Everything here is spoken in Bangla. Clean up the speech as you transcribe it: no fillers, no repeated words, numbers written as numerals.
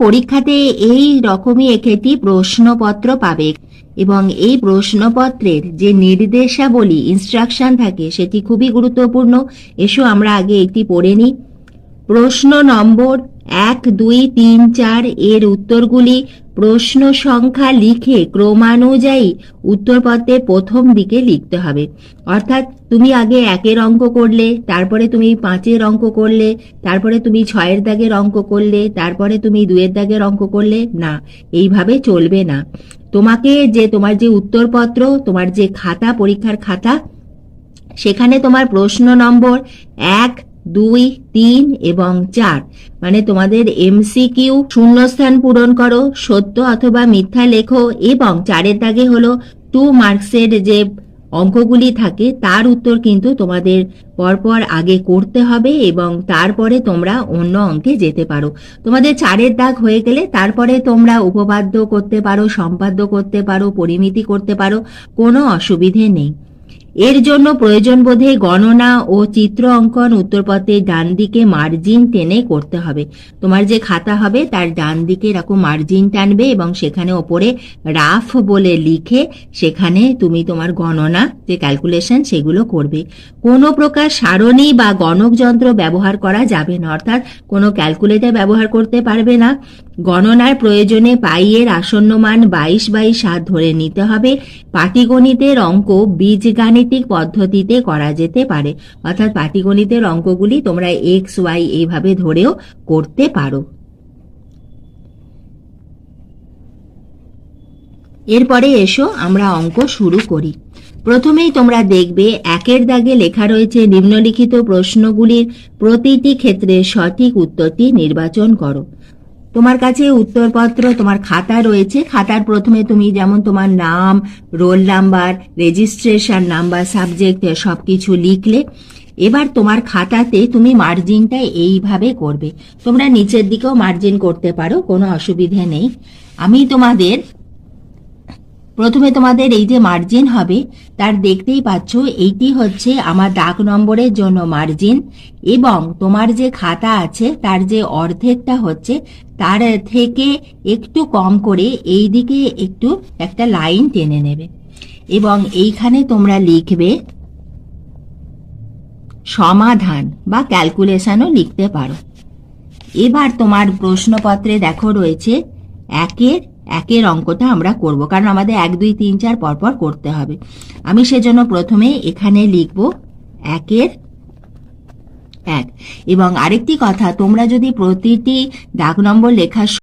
পরীক্ষাতে এই রকমই একটি প্রশ্নপত্র পাবে এবং এই প্রশ্নপত্রের যে নির্দেশাবলী ইনস্ট্রাকশন থাকে সেটি খুবই গুরুত্বপূর্ণ। এসো আমরা আগে এটি পড়ে নিই। প্রশ্ন নম্বর 1, 2, 3, 4 এর উত্তরগুলি প্রশ্ন সংখ্যা লিখে ক্রমানুযায়ী উত্তরপত্রের প্রথম দিকে লিখতে হবে। অর্থাৎ তুমি আগে 1-এর অঙ্ক করলে, তারপরে তুমি 5-এর অঙ্ক করলে, তারপরে তুমি 6-এর দাগের অঙ্ক করলে, তারপরে তুমি 2-এর দাগের অঙ্ক করলে না, এইভাবে চলবে না। তোমাকে তোমার যে উত্তরপত্র, তোমার যে খাতা, পরীক্ষার খাতা, সেখানে তোমার প্রশ্ন নম্বর 1, 2, 3 এবং 4 মানে তোমাদের এমসিকিউ শূন্যস্থান পূরণ করো, সত্য অথবা মিথ্যা লেখো এবং 4-এর দাগে হলো 2 মার্কসের যে অঙ্কগুলি থাকে তার উত্তর কিন্তু তোমাদের পরপর আগে করতে হবে এবং তারপরে তোমরা অন্য অঙ্কে যেতে পারো। তোমাদের 4-এর দাগ হয়ে গেলে তারপরে তোমরা উপপাদ্য করতে পারো, সম্পাদ্য করতে পারো, পরিমিতি করতে পারো, কোনো অসুবিধে নেই। এর জন্য প্রয়োজন বোধে গণনা ও চিত্র অঙ্কন উত্তরপত্রের ডান দিকে মার্জিন টেনে করতে হবে। তোমার যে খাতা হবে তার ডান দিকে এরকম মার্জিন টানবে এবং সেখানে ওপরে রাফ বলে লিখে সেখানে তুমি তোমার গণনা যে ক্যালকুলেশন সেগুলো করবে। কোনো প্রকার সারণী বা গণক যন্ত্র ব্যবহার করা যাবে না, অর্থাৎ কোনো ক্যালকুলেটর ব্যবহার করতে পারবে না। গণনার প্রয়োজনে পাইয়ের আসন্ন মান 22/7 ধরে নিতে হবে। পাটিগণিতের অঙ্ক বীজগাণিতিক পদ্ধতিতে করা যেতে পারে, অর্থাৎ পাটিগণিতের অঙ্কগুলি তোমরা XY এইভাবে ধরেও করতে পারো। এরপরে এসো আমরা অঙ্ক শুরু করি। প্রথমেই তোমরা দেখবে 1-এর দাগে লেখা রয়েছে নিম্নলিখিত প্রশ্নগুলির প্রতিটি ক্ষেত্রে সঠিক উত্তরটি নির্বাচন করো। তোমার কাছে উত্তরপত্র, তোমার খাতা রয়েছে, খাতার প্রথমে তুমি যেমন তোমার নাম, roll number, registration number, subject সবকিছু লিখলে। এবার তোমার খাতাতে তুমি মার্জিনটা এইভাবে করবে। তোমরা নিচের দিকেও মার্জিন করতে পারো, কোনো অসুবিধে নেই। আমি প্রথমে তোমাদের এই যে মার্জিন হবে তার দেখতেই পাচ্ছ, এইটি হচ্ছে আমার দাগ নম্বরের জন্য মার্জিন এবং তোমার যে খাতা আছে তার যে অর্ধেকটা হচ্ছে তার থেকে একটু কম করে এই দিকে একটু একটা লাইন টেনে নেবে এবং এইখানে তোমরা লিখবে সমাধান বা ক্যালকুলেশনও লিখতে পারো। এবার তোমার প্রশ্নপত্রে দেখো রয়েছে 1-এর অঙ্কটা আমরা করব, কারণ আমাদের 1, 2, 3, 4 পরপর করতে হবে। আমি সেজন্য প্রথমে এখানে লিখব 1-1 এবং আরেকটি কথা, তোমরা যদি প্রতিটি দাগ নম্বর লেখার